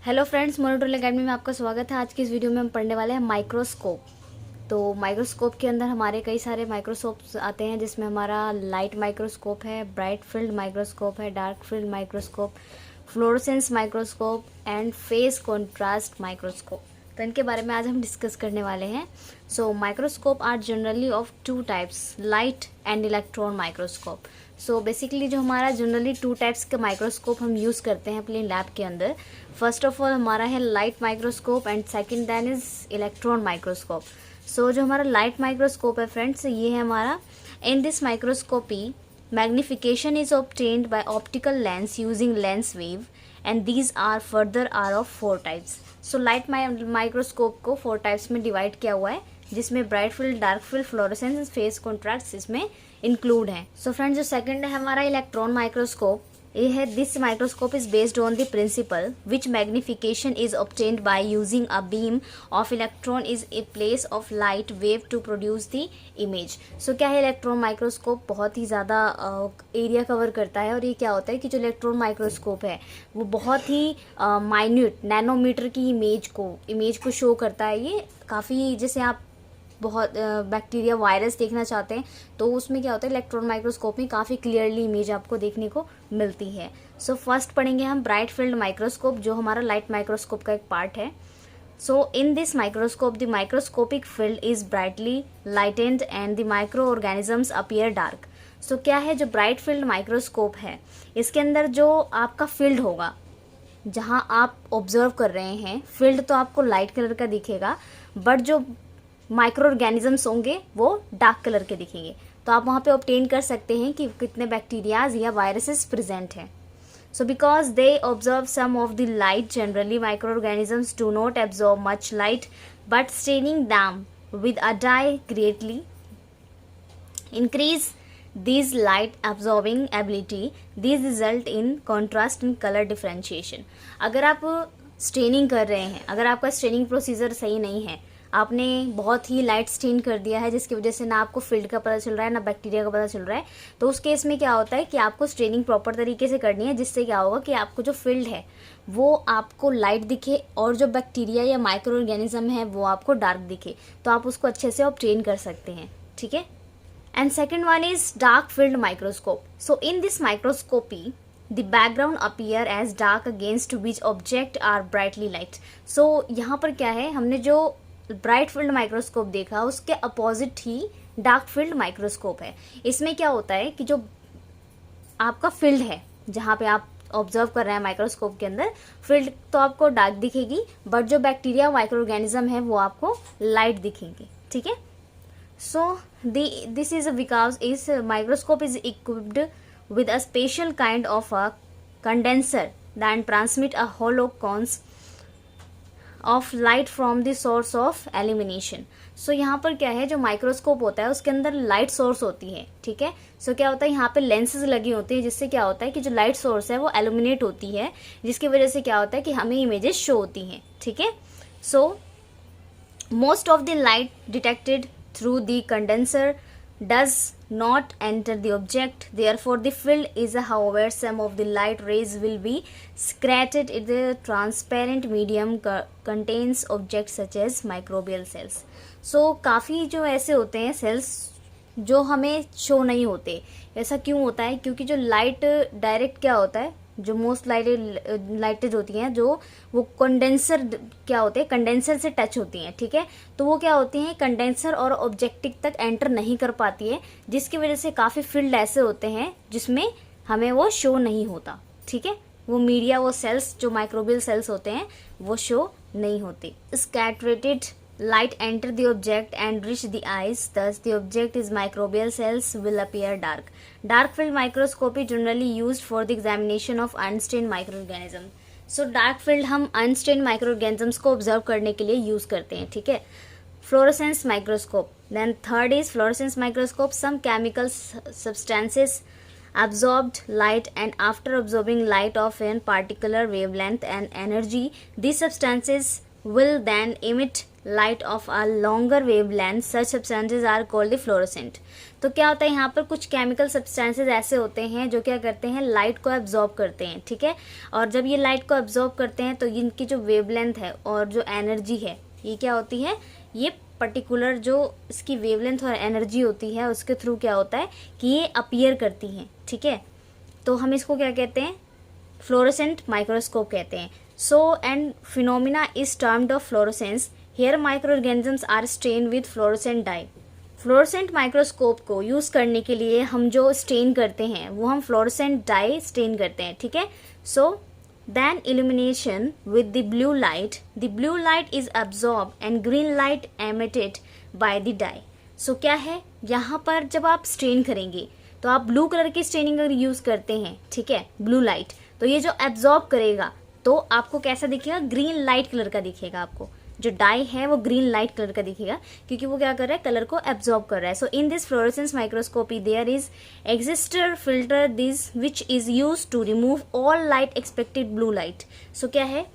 Hello friends, मोनोटोल academy में आपका स्वागत है। आज की इस वीडियो में हम पढ़ने वाले हैं माइक्रोस्कोप। तो माइक्रोस्कोप के अंदर हमारे कई सारे माइक्रोस्कोप्स आते हैं, जिसमें हमारा लाइट माइक्रोस्कोप है, ब्राइट फील्ड माइक्रोस्कोप है, dark field microscope, fluorescence microscope and face contrast microscope. तो इनके बारे में आज हम डिस्कस करने वाले हैं। So microscope are generally of two types, light and electron microscope. So basically जो हमारा जनरली टू टाइप्स का माइक्रोस्कोप हम यूज़ करते हैं अपने लैब के अंदर। फर्स्ट ऑफ ऑल हमारा है light microscope and second then is electron microscope. So जो हमारा लाइट माइक्रोस्कोप है फ्रेंड्स, ये है हमारा। In this microscopy magnification is obtained by optical lens using lens wave and these are further are of four types. So light microscope को four types में divide किया हुआ है, जिसमें bright field, dark field, fluorescence, face contrast इसमें include है। So friends, जो second है हमारा इलेक्ट्रॉन माइक्रोस्कोप, ये है। This microscope is based on the principle which magnification is obtained by using a beam of electron is a place of light wave to produce the image. So क्या है, electron microscope बहुत ही ज़्यादा area cover करता है। और ये क्या होता है कि जो इलेक्ट्रॉन माइक्रोस्कोप है वो बहुत ही माइन्यूट नैनोमीटर की इमेज को शो करता है। ये काफ़ी, जैसे आप बहुत बैक्टीरिया, वायरस देखना चाहते हैं तो उसमें क्या होता है, इलेक्ट्रॉन माइक्रोस्कोप में काफ़ी क्लियरली इमेज आपको देखने को मिलती है। सो फर्स्ट पढ़ेंगे हम ब्राइट फील्ड माइक्रोस्कोप, जो हमारा लाइट माइक्रोस्कोप का एक पार्ट है। So in this microscope the microscopic field is brightly lightened and the micro organisms appear dark. So क्या है, जो ब्राइट फील्ड माइक्रोस्कोप है, इसके अंदर जो आपका फील्ड होगा, जहाँ आप ऑब्जर्व कर रहे हैं, फील्ड तो आपको लाइट कलर का दिखेगा, बट जो माइक्रो ऑर्गेनिजम्स होंगे वो डार्क कलर के दिखेंगे। तो आप वहाँ पे ऑब्टेन कर सकते हैं कि कितने बैक्टीरियाज या वायरसेस प्रेजेंट हैं। So because they observe some of the light, generally micro organisms do not absorb much light, but staining them with a dye greatly increase these light absorbing ability. These result in contrast in color differentiation. अगर आप staining कर रहे हैं, अगर आपका staining procedure सही नहीं है, आपने बहुत ही लाइट स्टेन कर दिया है, जिसकी वजह से ना आपको फील्ड का पता चल रहा है ना बैक्टीरिया का पता चल रहा है, तो उस केस में क्या होता है कि आपको स्टेनिंग प्रॉपर तरीके से करनी है, जिससे क्या होगा कि आपको जो फील्ड है वो आपको लाइट दिखे और जो बैक्टीरिया या माइक्रो ऑर्गेनिज्म है वो आपको डार्क दिखे, तो आप उसको अच्छे से ऑब्टेन कर सकते हैं। ठीक है। And second one is dark field microscope. So in this microscopy, the background appear as dark against which object are brightly light. So यहाँ पर क्या है, हमने जो ब्राइट फील्ड माइक्रोस्कोप देखा उसके अपोजिट ही डार्क फील्ड माइक्रोस्कोप है। इसमें क्या होता है कि जो आपका फील्ड है, जहाँ पे आप ऑब्जर्व कर रहे हैं माइक्रोस्कोप के अंदर, फील्ड तो आपको डार्क दिखेगी, बट जो बैक्टीरिया, माइक्रो ऑर्गेनिज्म है वो आपको लाइट दिखेंगे। ठीक है। So this is because is microscope is equipped with a special kind of a condenser that transmit a hollow cones of light from the source of illumination. So यहाँ पर क्या है, जो माइक्रोस्कोप होता है उसके अंदर लाइट सोर्स होती है। ठीक है। सो क्या होता है, यहाँ पे लेंसेज लगी होती है, जिससे क्या होता है कि जो लाइट सोर्स है वो एल्यूमिनेट होती है, जिसकी वजह से क्या होता है कि हमें इमेजेस शो होती हैं। ठीक है। So most of the light detected through the condenser does not enter the object, therefore the field is however some of the light rays will be scattered in the transparent medium contains objects such as microbial cells. So काफ़ी जो ऐसे होते हैं sales जो हमें show नहीं होते। ऐसा क्यों होता है, क्योंकि जो लाइट डायरेक्ट क्या होता है, जो मोस्ट लाइटेड होती हैं, जो वो कंडेंसर क्या होते हैं, कंडेंसर से टच होती हैं। ठीक है। तो वो क्या होती हैं, कंडेंसर और ऑब्जेक्टिव तक एंटर नहीं कर पाती है, जिसकी वजह से काफ़ी फील्ड ऐसे होते हैं जिसमें हमें वो शो नहीं होता। ठीक है। वो मीडिया, वो सेल्स जो माइक्रोबियल सेल्स होते हैं वो शो नहीं होते। स्कैटरेटेड light enter the object and reach the eyes, thus the object is microbial cells will appear dark. Dark field microscopy generally used for the examination of unstained microorganism. So dark field हम unstained microorganisms को observe करने के लिए use करते हैं। ठीक है। Fluorescence microscope. Then third is fluorescence microscope. Some chemical substances absorbed light and after absorbing light of a particular wavelength and energy, these substances will then emit light of a longer wavelength, such substances are called the fluorescent. तो क्या होता है यहाँ पर कुछ chemical substances ऐसे होते हैं जो क्या करते हैं, लाइट को एब्जॉर्ब करते हैं, ठीक है। और जब ये लाइट को एब्जॉर्ब करते हैं तो इनकी जो वेवलेंथ है और जो एनर्जी है, ये क्या होती है, ये पर्टिकुलर जो इसकी वेवलेंथ और एनर्जी होती है उसके थ्रू क्या होता है कि ये अपीयर करती हैं, ठीक है। तो हम इसको क्या कहते हैं, फ्लोरोसेंट माइक्रोस्कोप कहते हैं। So and phenomena is termed of fluorescence. Here microorganisms are stain with fluorescent dye. Fluorescent microscope को यूज़ करने के लिए हम जो स्टेन करते हैं वो हम फ्लोरोसेंट डाई स्टेन करते हैं, ठीक है। सो then illumination with the blue light is absorbed and green light emitted by the dye. So क्या है, यहाँ पर जब आप स्ट्रेन करेंगे तो आप ब्लू कलर की स्ट्रेनिंग अगर यूज़ करते हैं, ठीक है, ब्लू लाइट, तो ये जो एब्जॉर्ब करेगा तो आपको कैसा दिखेगा, ग्रीन लाइट कलर का दिखेगा। आपको जो डाई है वो ग्रीन लाइट कलर का दिखेगा क्योंकि वो क्या कर रहा है, कलर को एब्जॉर्ब कर रहा है। So in this fluorescence microscopy there is exciter filter this which is use to remove all light expected blue light. So क्या है,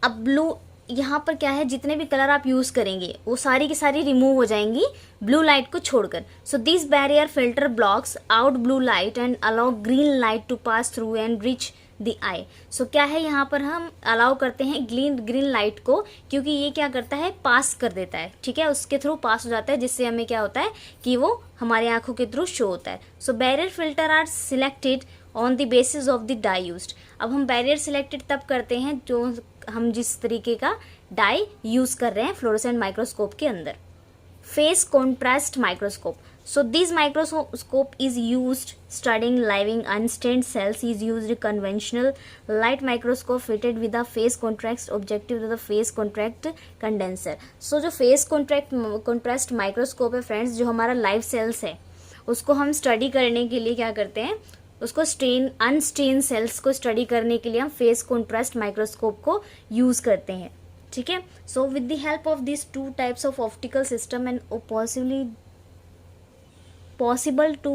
अब ब्लू यहाँ पर क्या है, जितने भी कलर आप यूज करेंगे वो सारी की सारी रिमूव हो जाएंगी ब्लू लाइट को छोड़कर। So this barrier filter blocks out blue light and allow green light to pass through and reach the eye. So क्या है, यहाँ पर हम अलाउ करते हैं ग्रीन लाइट को क्योंकि ये क्या करता है, पास कर देता है, ठीक है, उसके थ्रू पास हो जाता है, जिससे हमें क्या होता है कि वो हमारी आंखों के थ्रू शो होता है। So barrier filters are selected on the basis of the dye used. अब हम बैरियर सिलेक्टेड तब करते हैं जो हम जिस तरीके का डाई यूज कर रहे हैं फ्लोरोसेंट माइक्रोस्कोप के अंदर। Face contrast microscope. So this microscope is used studying living unstained cells. Is used conventional light microscope fitted with a phase contrast objective to the phase contrast condenser. So जो phase contrast microscope है friends, जो हमारा live sales है उसको हम study करने के लिए क्या करते हैं, उसको अनस्टेन सेल्स को स्टडी करने के लिए हम फेस कॉन्ट्रास्ट माइक्रोस्कोप को यूज करते हैं, ठीक है। So with the help of this two types of optical system and possible to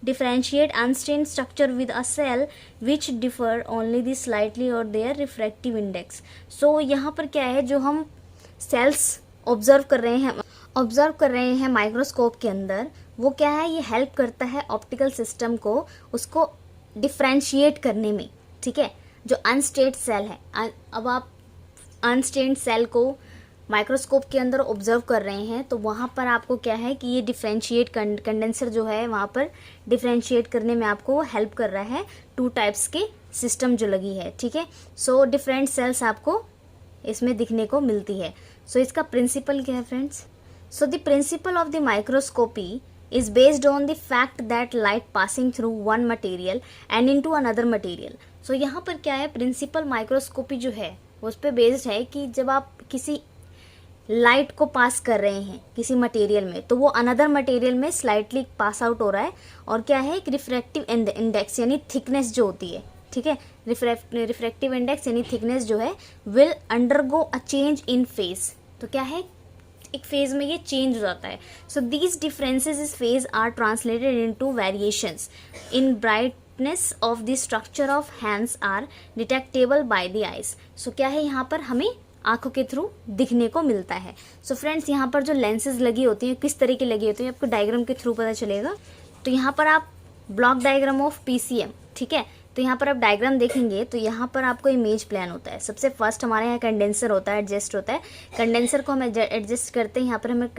differentiate unstained structure with a cell which differ only the slightly or their refractive index. So यहाँ पर क्या है, जो हम सेल्स ऑब्जर्व कर रहे हैं microscope के अंदर, वो क्या है, ये हेल्प करता है ऑप्टिकल सिस्टम को उसको डिफ्रेंशिएट करने में, ठीक है। जो अनस्टेन्ड सेल है, अब आप अनस्टेन्ड सेल को माइक्रोस्कोप के अंदर ऑब्जर्व कर रहे हैं तो वहाँ पर आपको क्या है कि ये डिफ्रेंशिएट कंडेंसर जो है वहाँ पर डिफ्रेंशिएट करने में आपको वो हेल्प कर रहा है, टू टाइप्स के सिस्टम जो लगी है, ठीक है। सो डिफरेंट सेल्स आपको इसमें दिखने को मिलती है। सो इसका प्रिंसिपल क्या है friends, so the principle of the microscopy is based on the fact that light passing through one material and into another material. So यहाँ पर क्या है, प्रिंसिपल माइक्रोस्कोपी जो है उस पर बेस्ड है कि जब आप किसी लाइट को पास कर रहे हैं किसी मटेरियल में तो वो अनदर मटेरियल में स्लाइटली पास आउट हो रहा है, और क्या है, एक रिफ्रैक्टिव इंडेक्स यानी थिकनेस जो होती है, ठीक है, रिफ्रैक्टिव इंडेक्स यानी थिकनेस जो है will undergo a change in phase. तो क्या है, एक फेज में ये चेंज हो जाता है। So these differences is phase are translated into variations in brightness of the structure of hands are detectable by the eyes. So क्या है, यहाँ पर हमें आंखों के थ्रू दिखने को मिलता है। सो फ्रेंड्स, यहाँ पर जो लेंसेज लगी होती हैं किस तरह की लगी होती है आपको डायग्राम के थ्रू पता चलेगा। तो यहाँ पर आप ब्लॉक डायग्राम ऑफ PCM, ठीक है, तो यहाँ पर आप डायग्राम देखेंगे तो यहाँ पर आपको इमेज प्लान होता है। सबसे फर्स्ट हमारे यहाँ कंडेंसर होता है, एडजस्ट होता है, कंडेंसर को हम एडजस्ट करते हैं। यहाँ पर हमें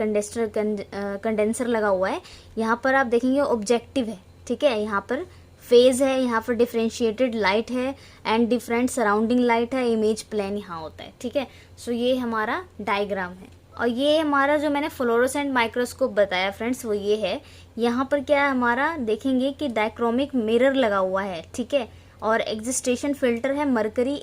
कंडेंसर लगा हुआ है, यहाँ पर आप देखेंगे ऑब्जेक्टिव है, ठीक है, यहाँ पर फेज है, यहाँ पर डिफ्रेंशिएटेड लाइट है एंड डिफरेंट सराउंडिंग लाइट है, इमेज प्लान यहाँ होता है, ठीक है। सो ये हमारा डायग्राम है, और ये हमारा जो मैंने फ्लोरोसेंट माइक्रोस्कोप बताया फ्रेंड्स वो ये है। यहाँ पर क्या है, हमारा देखेंगे कि डायक्रोमिक मिरर लगा हुआ है, ठीक है, और एग्जिस्टेशन फिल्टर है, मरकरी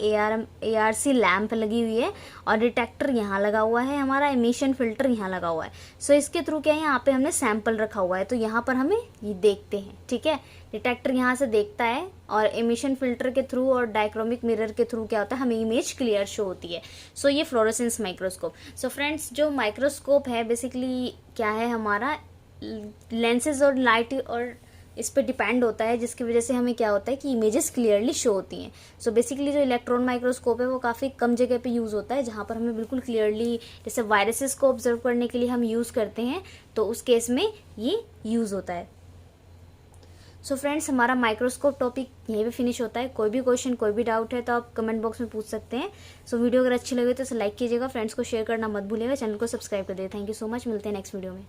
ARC लैंप लगी हुई है, और डिटेक्टर यहाँ लगा हुआ है, हमारा एमिशन फिल्टर यहाँ लगा हुआ है। सो इसके थ्रू क्या है, यहाँ पे हमने सैंपल रखा हुआ है तो यहाँ पर हमें ये देखते हैं, ठीक है, डिटेक्टर यहाँ से देखता है और एमिशन फिल्टर के थ्रू और डायक्रोमिक मिरर के थ्रू क्या होता है, हमें इमेज क्लियर शो होती है। सो ये फ्लोरोसेंस माइक्रोस्कोप। सो फ्रेंड्स, जो माइक्रोस्कोप है बेसिकली क्या है, हमारा लेंसेज और लाइट और इस पे डिपेंड होता है, जिसकी वजह से हमें क्या होता है कि इमेजेस क्लियरली शो होती हैं। सो बेसिकली जो इलेक्ट्रॉन माइक्रोस्कोप है वो काफ़ी कम जगह पे यूज़ होता है, जहाँ पर हमें बिल्कुल क्लियरली, जैसे वायरसेस को ऑब्जर्व करने के लिए हम यूज़ करते हैं, तो उस केस में ये यूज़ होता है। सो फ्रेंड्स, हमारा माइक्रोस्कोप टॉपिक यहीं पे फिनिश होता है। कोई भी क्वेश्चन, कोई भी डाउट है तो आप कमेंट बॉक्स में पूछ सकते हैं। सो वीडियो अगर अच्छी लगे तो इसे लाइक कीजिएगा, फ्रेंड्स को शेयर करना मत भूलिएगा, चैनल को सब्सक्राइब कर दीजिए। थैंक यू सो मच, मिलते हैं नेक्स्ट वीडियो में।